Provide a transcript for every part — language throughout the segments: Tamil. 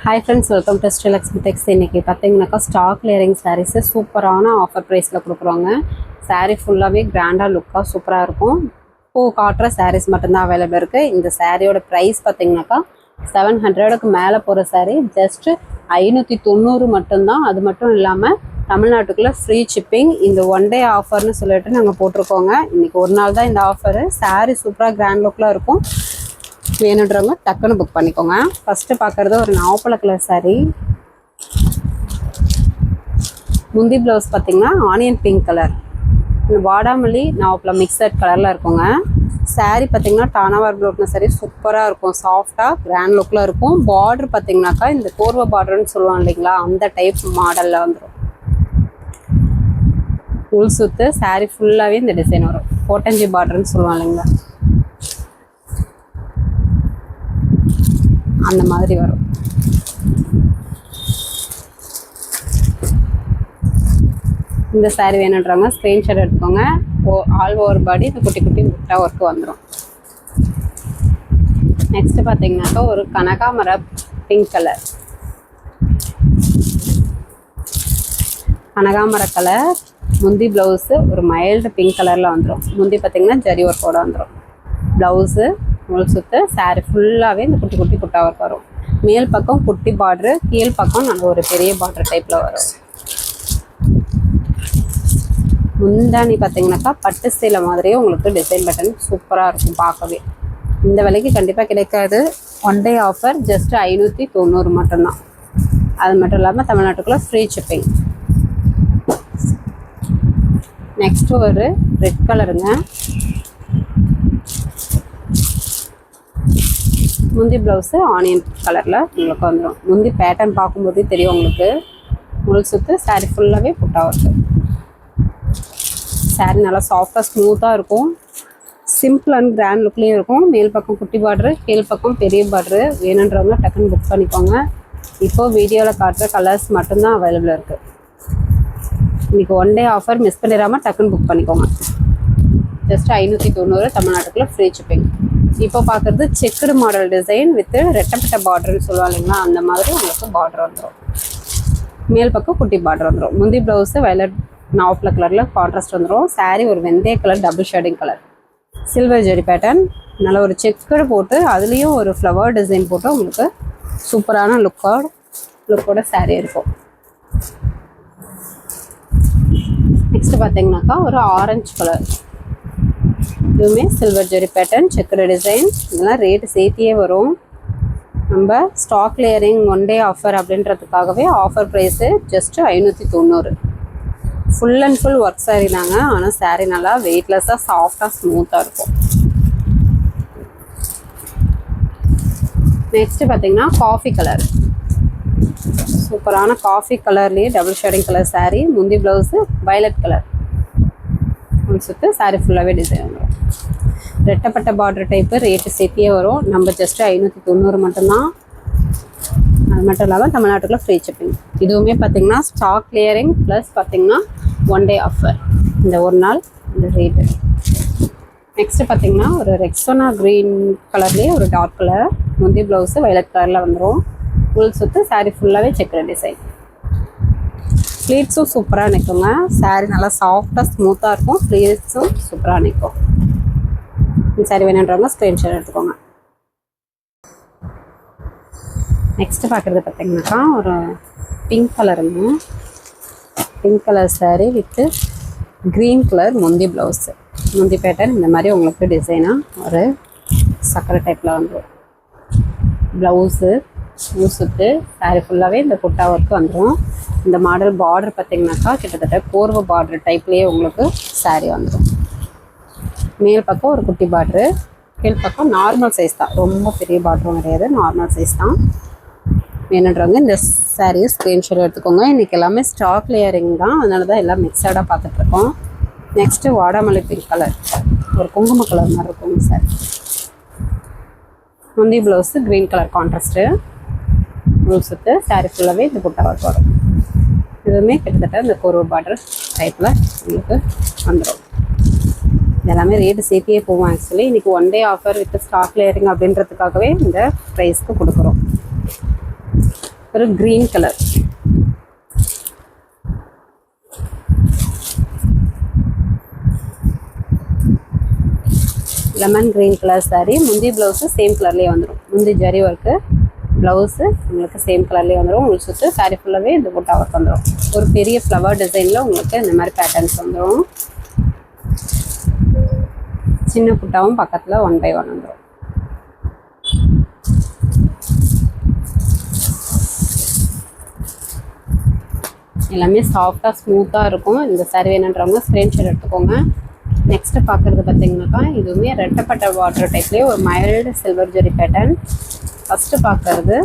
Hi friends, welcome to Srilakshmi Tex. இன்னைக்கு பார்த்தீங்கன்னாக்கா ஸ்டாக் கிளியரிங் சாரீஸ் சூப்பரான ஆஃபர் ப்ரைஸில் கொடுக்குறோங்க. சாரீ ஃபுல்லாகவே கிராண்டாக லுக்காக சூப்பராக இருக்கும். பூ காட்டுற சாரீஸ் மட்டும்தான் அவைலபிள் இருக்குது. இந்த சாரியோட ப்ரைஸ் பார்த்தீங்கன்னாக்கா 700க்கு மேலே போகிற சாரீ ஜஸ்ட் 590 மட்டும்தான். அது மட்டும் இல்லாமல் தமிழ்நாட்டுக்குள்ளே ஃப்ரீ ஷிப்பிங். இந்த ஒன் டே ஆஃபர்னு சொல்லிட்டு நாங்கள் போட்டிருக்கோங்க. இன்றைக்கி ஒரு நாள் தான் இந்த ஆஃபரு. சாரீ சூப்பராக கிராண்ட் லுக்கில் இருக்கும். வேணுன்றவங்க டக்குன்னு புக் பண்ணிக்கோங்க. ஃபஸ்ட்டு பார்க்குறது ஒரு நாவப்பழ கலர் சாரீ. முந்தி ப்ளவுஸ் பார்த்தீங்கன்னா ஆனியன் பிங்க் கலர், வாடாமல்லி நாவப்பழம் மிக்சட் கலரில் இருக்குங்க. சாரீ பார்த்தீங்கன்னா டானாவார் ப்ளவுட்ன சாரீ சூப்பராக இருக்கும். சாஃப்டாக கிராண்ட் லுக்கில் இருக்கும். பார்டர் பார்த்தீங்கன்னாக்கா இந்த கோர்வை பார்டர்னு சொல்லுவாங்க இல்லைங்களா, அந்த டைப் மாடலில் வந்துடும். உள் சுத்து சாரீ ஃபுல்லாகவே இந்த டிசைன் வரும். கோட்டஞ்சி பார்டர்னு சொல்லுவாங்க இல்லைங்களா, அந்த மாதிரி வரும். இந்த சாரீ வேணுன்றவங்க ஸ்க்ரீன்ஷாட் எடுத்துக்கோங்க. ஆல் ஓவர் பாடி இந்த குட்டி குட்டி முட்டா ஒர்க்கு வந்துடும். நெக்ஸ்ட் பார்த்தீங்கன்னாக்கா ஒரு கனகாமர பிங்க் கலர், கனகாமர கலர். முந்தி ப்ளவுஸு ஒரு மைல்டு பிங்க் கலரில் வந்துடும். முந்தி பார்த்தீங்கன்னா ஜரி ஒர்க்கோட வந்துடும். ப்ளவுஸு முள் சுத்து சாரீ ஃபுல்லாகவே இந்த குட்டி குட்டி குட்டா ஒர்க் வரும். மேல் பக்கம் குட்டி பார்ட்ரு, கீழ் பக்கம் நல்ல ஒரு பெரிய பார்டர் டைப்பில் வரும். முந்தானி பார்த்தீங்கன்னாக்கா பட்டு சேலை மாதிரியே உங்களுக்கு டிசைன் பேட்டர்ன் சூப்பராக இருக்கும் பார்க்கவே. இந்த விலைக்கு கண்டிப்பாக கிடைக்காது. ஒன் டே ஆஃபர் ஜஸ்ட் 590 மட்டும்தான். அது மட்டும் இல்லாமல் தமிழ்நாட்டுக்குள்ளே ஃப்ரீ ஷிப்பிங். நெக்ஸ்ட்டு ஒரு ரெட் கலருங்க. முந்தி ப்ளவுஸு ஆனியன் கலரில் உங்களுக்கு வந்துடும். முந்தி பேட்டர்ன் பார்க்கும்போதே தெரியும் உங்களுக்கு. முள் சுத்து சாரீ ஃபுல்லாகவே புட்டா இருக்கும். சாரீ நல்லா சாஃப்டாக ஸ்மூத்தாக இருக்கும். சிம்பிள் அண்ட் கிராண்ட் லுக்லேயும் இருக்கும். மேல் பக்கம் குட்டி பார்டரு, கீழ் பக்கம் பெரிய பார்டரு. வேணுன்றவங்க டக்குன்னு புக் பண்ணிக்கோங்க. இப்போது வீடியோவில் காட்டுற கலர்ஸ் மட்டும்தான் அவைலபிளாக இருக்குது. இன்றைக்கி ஒன் டே ஆஃபர் மிஸ் பண்ணிடாமல் டக்குன்னு புக் பண்ணிக்கோங்க. ஜஸ்ட் 590 தமிழ்நாட்டுக்குள்ளே ஃப்ரீ ஷிப்பிங். இப்போ பார்க்குறது செக்குடு மாடல் டிசைன் வித் ரெட்டப்பட்ட பார்டர்னு சொல்லுவாங்க இல்லைங்களா, அந்த மாதிரி உங்களுக்கு பார்டர் வந்துடும். மேல் பக்கம் குட்டி பார்டர் வந்துடும். முந்தி ப்ளவுஸு வயலட் நாவப்பழ கலரில் கான்ட்ராஸ்ட் வந்துடும். சாரீ ஒரு வெந்தய colour double shading colour, silver zari pattern. நல்ல ஒரு செக்குடு போட்டு அதுலேயும் ஒரு ஃப்ளவர் டிசைன் போட்டு உங்களுக்கு சூப்பரான லுக்கோட சாரீ இருக்கும். நெக்ஸ்ட் பார்த்தீங்கன்னாக்கா ஒரு ஆரஞ்சு கலர், இதுவுமே silver zari pattern checked design. இதெல்லாம் ரேட்டு சேர்த்தியே வரும். நம்ம stock clearing one day offer அப்படின்றதுக்காகவே offer price just 590. Full and full work sari தாங்க. ஆனால் சாரீ நல்லா வெயிட்லெஸ்ஸாக சாஃப்டாக ஸ்மூத்தாக இருக்கும். நெக்ஸ்ட்டு பார்த்தீங்கன்னா காஃபி கலர், சூப்பரான காஃபி கலர்லேயே டபுள் ஷேடிங் கலர் சாரீ. முந்தி ப்ளவுஸு வயலட் கலர், சுற்று சாரீ ஃபுல்லாகவே டிசைன் வரும். ரெட்டப்பட்ட பார்டர் டைப்பு ரேட்டு சேர்த்தியே வரும். நம்ம ஜஸ்ட்டு 590 மட்டும்தான். அது மட்டும் இல்லாமல் தமிழ்நாட்டுக்குள்ள ஃப்ரீ ஷிப்பிங். இதுவுமே பார்த்திங்கன்னா ஸ்டாக் கிளியரிங் ப்ளஸ் பார்த்திங்கன்னா ஒன் டே ஆஃபர். இந்த ஒரு நாள் இந்த ரேட்டு. நெக்ஸ்ட்டு பார்த்திங்கன்னா ஒரு ரெக்ஸோனா க்ரீன் கலர்லேயே ஒரு டார்க் கலர். முந்தி ப்ளவுஸு வயலட் கலரில் வந்துடும். உள் சுற்று சாரீ ஃபுல்லாகவே செக்குடு டிசைன். ஃப்ளீட்ஸும் சூப்பராக நிற்குங்க. சாரீ நல்லா சாஃப்டாக ஸ்மூத்தாக இருக்கும். ஃப்ளீட்ஸும் சூப்பராக நிற்கும். இந்த சாரீ வேணுன்றவங்க ஸ்க்ரீன்ஷாட் எடுத்துக்கோங்க. நெக்ஸ்ட்டு பார்க்குறது பார்த்தீங்கன்னாக்கா ஒரு பிங்க் கலருங்க. Pink colour sari with green colour முந்தி ப்ளவுஸு. முந்தி பேட்டர்ன் இந்த மாதிரி உங்களுக்கு டிசைனாக ஒரு சக்கரை டைப்பில் வந்துடும். ப்ளவுஸு சுற்று சாரீ ஃபுல்லாகவே இந்த குட்டா ஒர்க்கு வந்துடும். இந்த மாடல் பார்டர் பார்த்திங்கனாக்கா கிட்டத்தட்ட கோர்வை பார்டர் டைப்லேயே உங்களுக்கு சாரீ வந்துடும். மேல் பக்கம் ஒரு குட்டி பார்டரு, கீழ் பக்கம் நார்மல் சைஸ் தான். ரொம்ப பெரிய பார்டரும் கிடையாது, நார்மல் சைஸ் தான். வேணுன்றவங்க இந்த சாரீயை ஸ்க்ரீன்ஷாட் எடுத்துக்கோங்க. இன்றைக்கி எல்லாமே ஸ்டாக் கிளியரிங் தான், அதனால தான் எல்லாம் மிக்சடாக பார்த்துட்ருக்கோம். நெக்ஸ்ட்டு வாடாமல்லி பிங்க் கலர், ஒரு குங்கும கலர் மாதிரி இருக்குங்க சார். முந்தி ப்ளவுஸு க்ரீன் கலர் கான்ட்ராஸ்ட்டு. முள் சுற்று சாரீ ஃபுல்லாகவே இந்த புட்டா ஒர்க் வரும். இதுவுமே கிட்டத்தட்ட இந்த கோர்வை பார்டர் டைப்பில் உங்களுக்கு வந்துடும். எல்லாமே ரேட்டு சேர்த்தியே போவோம். ஆக்சுவலி இன்றைக்கி one day offer with stock clearing அப்படின்றதுக்காகவே இந்த ப்ரைஸ்க்கு கொடுக்குறோம். ஒரு green colour, lemon green colour sari. முந்தி ப்ளவுஸு சேம் கலர்லேயே வந்துடும். முந்தி ஜரி ஒர்க்கு, ப்ளவுஸு உங்களுக்கு சேம் கலர்லேயே வந்துடும். உங்களுக்கு சுற்று சாரீ ஃபுல்லாகவே இந்த புட்டா ஒர்க் வந்துடும். ஒரு பெரிய ஃப்ளவர் டிசைனில் உங்களுக்கு இந்த மாதிரி பேட்டர்ன்ஸ் வந்துடும். சின்ன புட்டாவும் பக்கத்தில் 1 by 1 வந்துடும். எல்லாமே சாஃப்டாக ஸ்மூத்தாக இருக்கும். இந்த சாரீ வேணுன்றவங்க ஸ்க்ரீன்ஷாட் எடுத்துக்கோங்க. நெக்ஸ்ட்டு பார்க்குறது பார்த்தீங்கன்னாக்கா இதுவுமே ரெட்டப்பட்ட வாட்டர் டைப்லேயே ஒரு mild silver zari pattern. First பார்க்குறது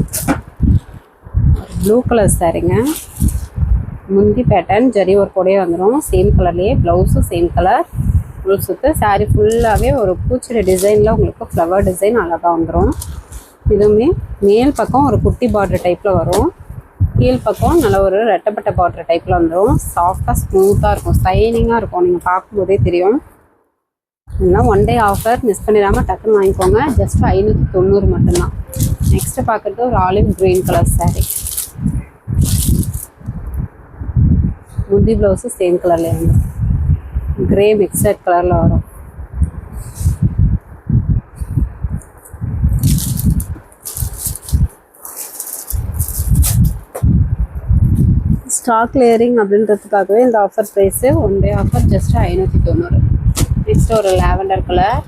ப்ளூ கலர் சாரீங்க. முந்தி பேட்டர்ன் ஜரி ஒர்க்கோடையே வந்துடும். சேம் கலர்லேயே ப்ளவுஸும் சேம் கலர். ஃபுல் சுற்று சாரீ ஃபுல்லாகவே ஒரு பூச்செடி டிசைனில் உங்களுக்கு ஃப்ளவர் டிசைன் அழகாக வந்துடும். இதுவுமே மேல் பக்கம் ஒரு குட்டி பார்டர் டைப்பில் வரும். கீழ் பக்கம் நல்ல ஒரு ரெட்டப்பட்ட பார்டர் டைப்பில் வந்துடும். சாஃப்டாக ஸ்மூத்தாக இருக்கும், ஸ்டைனிங்காக இருக்கும். நீங்கள் பார்க்கும்போதே தெரியும். இதெல்லாம் 1 day ஆஃபர், மிஸ் பண்ணிடாமல் டக்குன்னு வாங்கிக்கோங்க. ஜஸ்ட் 590 மட்டும்தான். நெக்ஸ்ட்டு பார்க்குறது ஒரு ஆலிவ் க்ரீன் கலர் சாரீ. முந்தி ப்ளவுஸு சேம் கலர்லேயே வந்துடும். கிரே மிக்சட் கலரில் வரும். ஸ்டாக் கிளியரிங் அப்படின்றதுக்காகவே இந்த offer price 1 day offer just 590. Next ஒரு லாவெண்டர் கலர்.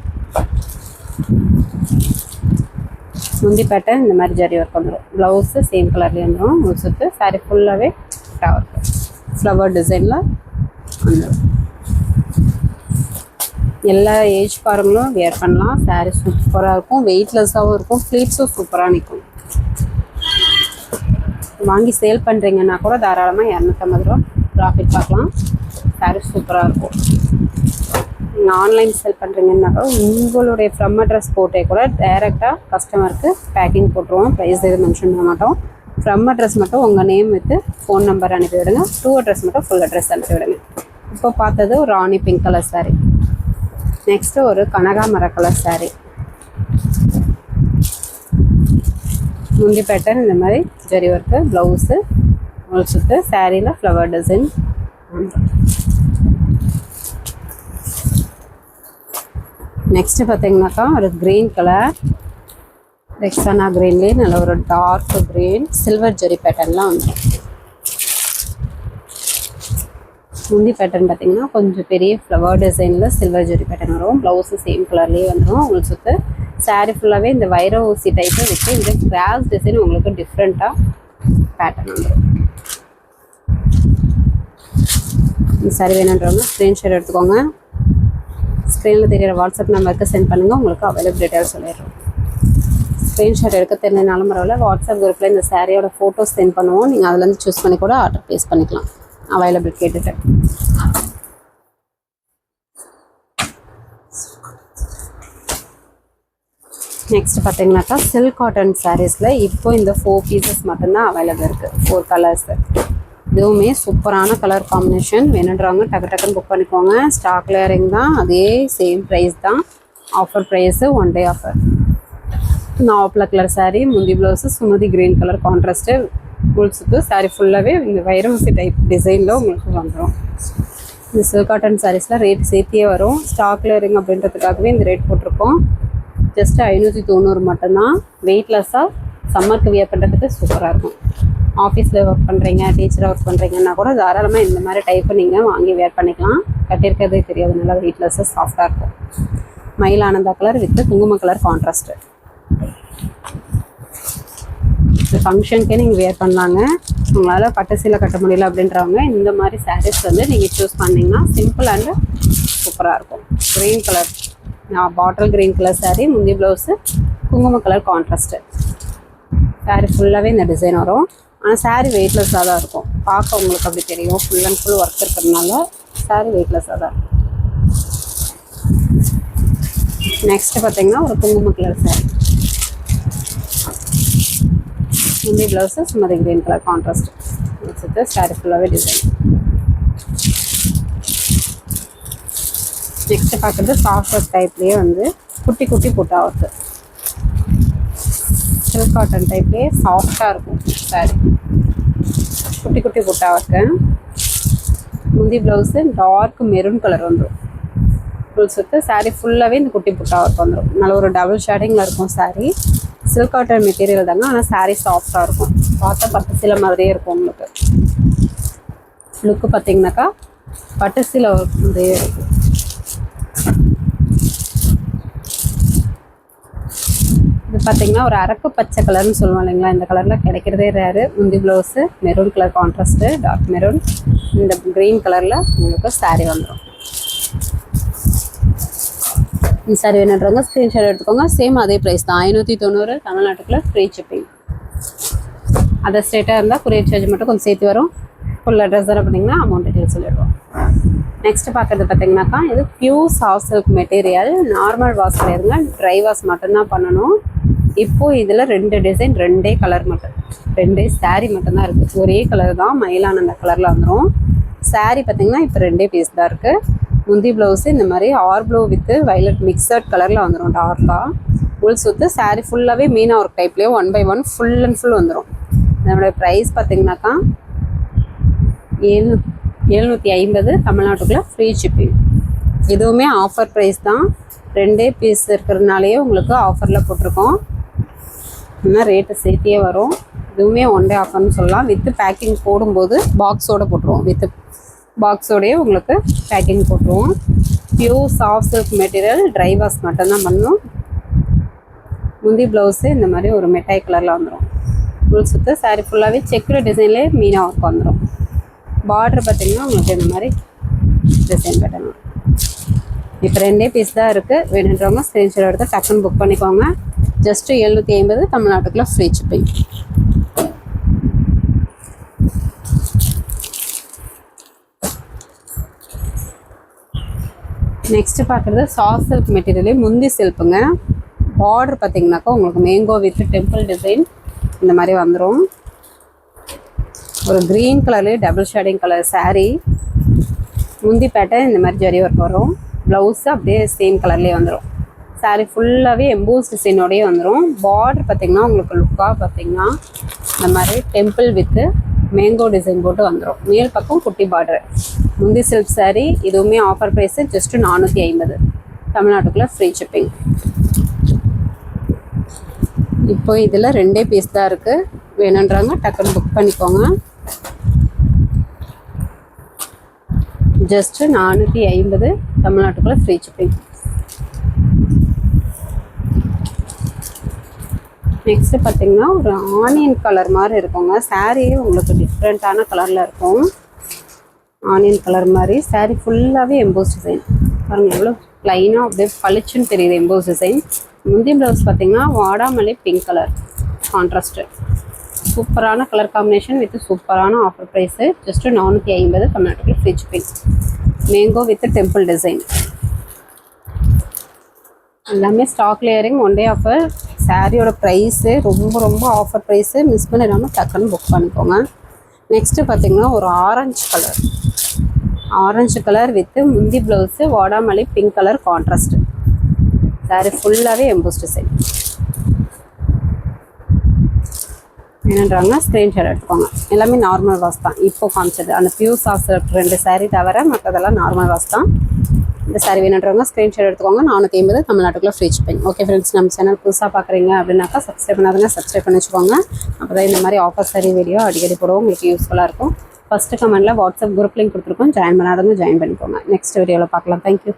முந்தி பேட்டர்ன் இந்த மாதிரி ஜரி ஒர்க் வந்துடும். ப்ளவுஸு சேம் கலர்லேயே வந்துடும். முடிச்சுட்டு சாரீ ஃபுல்லாகவே ஃப்ளவர் டிசைனில் வந்துடும். எல்லா ஏஜ் காரங்களும் வேர் பண்ணலாம். சாரீ சூப்பராக இருக்கும், வெயிட்லெஸ்ஸாகவும் இருக்கும், ஃப்ளீட்ஸும் சூப்பராக நிற்கும். வாங்கி சேல் பண்ணுறீங்கன்னா கூட தாராளமாக 250 ரூபா ப்ராஃபிட் பார்க்கலாம். சாரீ சூப்பராக இருக்கும். நீங்கள் ஆன்லைன் சேல் பண்ணுறீங்கன்னாக்கா உங்களுடைய ஃப்ரம் அட்ரஸ் போட்டே கூட டைரெக்டாக கஸ்டமருக்கு பேக்கிங் போட்டுருவோம். ப்ரைஸ் எதுவும் மென்ஷன் பண்ண மாட்டோம். ஃப்ரம் அட்ரஸ் மட்டும் உங்கள் நேம் வித்து ஃபோன் நம்பர் அனுப்பிவிடுங்க. டூ அட்ரஸ் மட்டும் ஃபுல் அட்ரஸ் அனுப்பிவிடுங்க. இப்போ பார்த்தது ஒரு ராணி பிங்க் கலர் சாரீ. நெக்ஸ்ட்டு ஒரு கனகாமர கலர் சாரீ. முந்தி பேட்டர்ன் இந்த மாதிரி ஜரி ஒர்க்கு, ப்ளவுஸு முடிச்சுட்டு சாரியில் ஃப்ளவர் டிசைன். நெக்ஸ்ட்டு பார்த்தீங்கன்னாக்கா ஒரு க்ரீன் கலர், ரெக்ஸானா க்ரீன்லேயே நல்ல ஒரு டார்க் க்ரீன் சில்வர் ஜெரி பேட்டர்ன்லாம் வந்து. முந்தி பேட்டர்ன் பார்த்தீங்கன்னா கொஞ்சம் பெரிய ஃப்ளவர் டிசைனில் சில்வர் ஜெரி பேட்டர்ன் வரும். ப்ளவுஸு சேம் கலர்லேயே வந்துடும். உங்களுக்கு சுற்று சாரீ ஃபுல்லாகவே இந்த வைர ஊசி டைப்பை வச்சு இந்த கிராஸ் டிசைன் உங்களுக்கு டிஃப்ரெண்ட்டாக பேட்டர்ன் வந்துடும். இந்த சாரீ வேணுன்றவங்க ஸ்க்ரீன்ஷாட் எடுத்துக்கோங்க. ஸ்க்ரீனில் தெரியிற வாட்ஸ்அப் நம்பருக்கு சென்ட் பண்ணுங்கள். உங்களுக்கு அவைலபிள் டீட்டெயில்ஸ் சொல்லிடுறோம். ஸ்க்ரீன்ஷாட் எடுக்க தெரிஞ்சனாலும் பரவாயில்ல, வாட்ஸ்அப் குரூப்பில் இந்த சாரியோட ஃபோட்டோஸ் சென்ட் பண்ணுவோம். நீங்கள் அதுலேருந்து சூஸ் பண்ணி கூட ஆர்டர் ப்ளேஸ் பண்ணிக்கலாம். அவைலபிள் கேட்டுட்டு நெக்ஸ்ட் பார்த்தீங்கன்னாக்கா சில்க் காட்டன் சாரீஸில் இப்போ இந்த 4 பீசஸ் மட்டும்தான் அவைலபிள் இருக்குது. 4 கலர்ஸ். இதுவுமே சூப்பரான கலர் காம்பினேஷன். வேணுன்றவங்க டக்கு டக்குன்னு புக் பண்ணிக்கோங்க. ஸ்டாக் கிளியரிங் தான், அதே சேம் ப்ரைஸ் தான். Offer price 1 day offer. நாவப்பழ கலர் சாரீ, முந்தி ப்ளவுஸு சுமதி க்ரீன் கலர் கான்ட்ராஸ்ட்டு. ஃபுல்ஸுக்கு சாரீ ஃபுல்லாகவே இந்த வைரூசி டைப் டிசைனில் உங்களுக்கு வந்துடும். இந்த சில்க் காட்டன் சாரீஸில் ரேட் சேர்த்தியே வரும். ஸ்டாக் கிளியரிங் அப்படின்றதுக்காகவே இந்த ரேட் போட்டிருக்கோம். ஜஸ்ட் 590 மட்டும்தான். வெயிட்லெஸ்ஸாக சம்மருக்கு வியர் பண்ணுறதுக்கு சூப்பராக இருக்கும். ஆஃபீஸில் ஒர்க் பண்ணுறீங்க, டீச்சராக ஒர்க் பண்ணுறீங்கன்னா கூட தாராளமாக இந்த மாதிரி டைப்பை நீங்கள் வாங்கி வேர் பண்ணிக்கலாம். கட்டியிருக்கிறதே தெரியாது, நல்லா வெயிட்லெஸ்ஸாக சாஃப்டாக இருக்கும். மயில் ஆனந்தா கலர் வித் குங்கும கலர் கான்ட்ராஸ்ட்டு. இந்த ஃபங்க்ஷனுக்கே நீங்கள் வேர் பண்ணலாங்க. உங்களால் பட்டு சீலை கட்ட முடியல அப்படின்றவங்க இந்த மாதிரி சாரீஸ் வந்து நீங்கள் சூஸ் பண்ணிங்கன்னா சிம்பிள் அண்டு சூப்பராக இருக்கும். Green colour, bottle green colour sari, முந்தி ப்ளவுஸு குங்கும கலர் கான்ட்ராஸ்ட்டு. சாரீ ஃபுல்லாகவே இந்த டிசைன் வரும். ஆனால் சாரீ வெயிட்லெஸ்ஸாக தான் இருக்கும். பார்க்க உங்களுக்கு அப்படி தெரியும். ஃபுல் அண்ட் ஃபுல் ஒர்க் இருக்கிறதுனால சாரீ வெயிட்லெஸ்ஸாக தான் இருக்கும். நெக்ஸ்ட்டு பார்த்தீங்கன்னா ஒரு குங்கும கலர் சாரீ, முந்தி ப்ளவுஸு சுமதி க்ரீன் கலர் கான்ட்ராஸ்ட். வச்சுட்டு சாரீ ஃபுல்லாகவே டிசைன். நெக்ஸ்ட்டு பார்க்குறது சாஃப்ட் ஒர்க் டைப்லேயே வந்து குட்டி குட்டி புட்டா ஒர்க்கு. சில்க் காட்டன் டைப்லேயே சாஃப்டாக இருக்கும் சாரி. குட்டி குட்டி புட்டா இருக்கு. முந்தி ப்ளவுஸு டார்க் மெரூன் கலர் வந்துடும். ஃபுல் சுற்று சாரீ ஃபுல்லாகவே இந்த குட்டி புட்டா ஒர்க் வந்துடும். நல்ல ஒரு டபுள் ஷேடிங்கில் இருக்கும் சாரீ. சில்க் காட்டன் மெட்டீரியல் தாங்க, ஆனால் சாரீ சாஃப்டாக இருக்கும். பார்த்தா பட்டு சீலை மாதிரியே இருக்கும் உங்களுக்கு. லுக்கு பார்த்தீங்கன்னாக்கா பட்டு சீலை மாதிரியே இருக்கும். இது பார்த்தீங்கன்னா ஒரு அரக்கு பச்சை கலர்னு சொல்லுவோம் இல்லைங்களா, இந்த கலரில் கிடைக்கிறதே ரேரு. முந்தி blouse maroon colour contrast dark maroon. இந்த க்ரீன் கலரில் உங்களுக்கு சாரீ வந்துடும். இந்த சாரீ வேணுன்றவங்க ஸ்க்ரீன்ஷாட் எடுத்துக்கோங்க. சேம் அதே ப்ரைஸ் தான், 590 தமிழ்நாட்டுக்குள்ள ஃப்ரீ ஷிப்பிங். அதர் ஸ்டேட்டாக இருந்தால் கொரியர் சார்ஜ் மட்டும் கொஞ்சம் சேர்த்து வரும். ஃபுல் அட்ரஸ் தர பண்ணிங்கன்னா அமௌண்ட் டீட்டெயில் சொல்லிடுவோம். நெக்ஸ்ட்டு பார்க்குறது பார்த்தீங்கன்னாக்கா இது pure soft silk material. Normal wash கிடையாதுங்க, ட்ரை வாஷ் மட்டும்தான் பண்ணணும். இப்போது இதில் 2 டிசைன், 2 கலர் மட்டும், 2 சாரீ மட்டும்தான் இருக்குது. ஒரே கலர் தான், மயிலான அந்த கலரில் வந்துடும். சாரீ பார்த்திங்கன்னா இப்போ 2 பீஸ் தான் இருக்குது. முந்தி ப்ளவுஸு இந்த மாதிரி ஆர் ப்ளூ வித்து வயலட் மிக்சட் கலரில் வந்துடும் டார்க்காக. உள் சுற்று சாரீ ஃபுல்லாகவே மீனா ஒர்க் டைப்லேயே 1 by 1 ஃபுல் அண்ட் ஃபுல் வந்துடும். இதனுடைய ப்ரைஸ் பார்த்திங்கனாக்கா 750 தமிழ்நாட்டுக்குள்ளே ஃப்ரீ ஷிப்பிங். இதுவுமே ஆஃபர் ப்ரைஸ் தான், 2 பீஸ் இருக்கிறதுனாலேயே உங்களுக்கு ஆஃபரில் போட்டிருக்கோம். இன்னும் ரேட்டு சேர்த்தியே வரும். இதுவுமே 1 day ஆஃபர்னு சொல்லலாம். வித்து பேக்கிங் போடும்போது பாக்ஸோடு போட்டுருவோம். வித்து பாக்ஸோடையே உங்களுக்கு பேக்கிங் போட்டுருவோம். Pure soft silk material, dry wash மட்டும்தான் பண்ணணும். முந்தி ப்ளவுஸு இந்த மாதிரி ஒரு மிட்டாய் கலரில் வந்துடும். ஃபுல் சுற்று சாரீ ஃபுல்லாகவே செக்குடு டிசைன்லேயே மீனா ஒர்க் வந்துடும். பார்டர் பார்த்திங்கன்னா உங்களுக்கு இந்த மாதிரி டிசைன் கட்டணும். இப்போ 2 பீஸ் தான் இருக்குது. வேணுன்றவங்க ஸ்க்ரீன்ஷாட் எடுத்து டக்குன்னு புக் பண்ணிக்கோங்க. ஜஸ்ட்டு 750 தமிழ்நாட்டுக்குள்ள ஃப்ரீ ஷிப்பிங். நெக்ஸ்ட்டு பார்க்குறது சாஃப்ட் சில்க் மெட்டீரியலே முந்தி சில்ப்புங்க. பார்டர் பார்த்திங்கனாக்கா உங்களுக்கு மேங்கோ வித் டெம்பிள் டிசைன் இந்த மாதிரி வந்துடும். ஒரு க்ரீன் கலர்லேயே டபுள் ஷேடிங் கலர் சாரீ. முந்தி பேட்டர்ன் இந்த மாதிரி ஜரி ஒர்க் வரும். ப்ளவுஸு அப்படியே சேம் கலர்லேயே வந்துடும். சாரீ ஃபுல்லாகவே எம்போஸ் டிசைனோடையே வந்துடும். பார்டர் பார்த்திங்கன்னா உங்களுக்கு லுக்காக பார்த்திங்கன்னா இந்த மாதிரி டெம்பிள் வித்து மேங்கோ டிசைன் போட்டு வந்துடும். மேல் பக்கம் குட்டி பார்டர். முந்தி சில்க் சாரீ. இதுவுமே ஆஃபர் ப்ரைஸு ஜஸ்ட்டு 450 தமிழ்நாட்டுக்குள்ளே ஃப்ரீ ஷிப்பிங். இப்போ இதில் 2 பீஸ் தான் இருக்குது. வேணுன்றாங்க டக்குன்னு புக் பண்ணிக்கோங்க. ஜஸ்ட்டு 450 தமிழ்நாட்டுக்குள்ளே ஃப்ரீ ஷிப்பிங். நெக்ஸ்ட்டு பார்த்திங்கன்னா ஒரு ஆனியன் கலர் மாதிரி இருக்குங்க. சாரியே உங்களுக்கு டிஃப்ரெண்ட்டான கலரில் இருக்கும். ஆனியன் கலர் மாதிரி சாரீ ஃபுல்லாகவே எம்போஸ் டிசைன் பாருங்கள், எவ்வளோ ப்ளைனாக அப்படியே பளிச்சுன்னு தெரியுது எம்போஸ் டிசைன். முந்தி ப்ளவுஸ் பார்த்திங்கன்னா வாடாமல்லி பிங்க் கலர் கான்ட்ராஸ்ட்டு. சூப்பரான கலர் காம்பினேஷன் வித் சூப்பரான ஆஃபர் ப்ரைஸு. ஜஸ்ட்டு 450 தமிழ்நாட்டுக்கு free shipping. Mango with temple design எல்லாமே ஸ்டாக் லேயரிங் 1 day ஆஃபர். சாரியோட ப்ரைஸு ரொம்ப ரொம்ப ஆஃபர் ப்ரைஸு. மிஸ் பண்ணிடாமல் டக்குன்னு புக் பண்ணிக்கோங்க. நெக்ஸ்ட்டு பார்த்திங்கன்னா ஒரு ஆரஞ்சு கலர் வித்து முந்தி ப்ளவுஸு வாடாமல்லி பிங்க் கலர் கான்ட்ராஸ்ட்டு. சாரி ஃபுல்லாகவே எம்போஸ் டிசைன். என்னன்றாங்க ஸ்க்ரீன்ஷாட் எடுத்துக்கோங்க. எல்லாமே நார்மல் வாஷ் தான் இப்போ காமிச்சது. அந்த பியூர் சாஃப்ட் 2 சாரீ தவிர மற்றதெல்லாம் நார்மல் வாஷ் தான். இந்த சாரீ வேணுன்றவங்க ஸ்க்ரீன்ஷாட் எடுத்துக்கோங்க. 450 தமிழ்நாட்டுக்குள்ள ஃப்ரீ ஷிப்பிங். ஓகே ஃப்ரெண்ட்ஸ், நம்ம சேனல் புதுசாக பார்க்குறீங்க அப்படின்னாக்கா சப்ஸ்கிரைப் பண்ணாதுங்க, சப்ஸ்கிரைப் பண்ணி வச்சுக்கோங்க. அப்போ தான் இந்த மாதிரி ஆஃபர் சாரீ வீடியோ அடிக்கடி போடுவோம், உங்களுக்கு யூஸ்ஃபுல்லாக இருக்கும். ஃபஸ்ட்டு கமெண்ட்டில் வாட்ஸ்அப் குரூப் லிங்க் கொடுத்துருக்கோம், ஜாயின் பண்ணாதவங்க ஜாயின் பண்ணிக்கோங்க. நெக்ஸ்ட் வீடியோவில் பார்க்கலாம். தேங்க்யூ.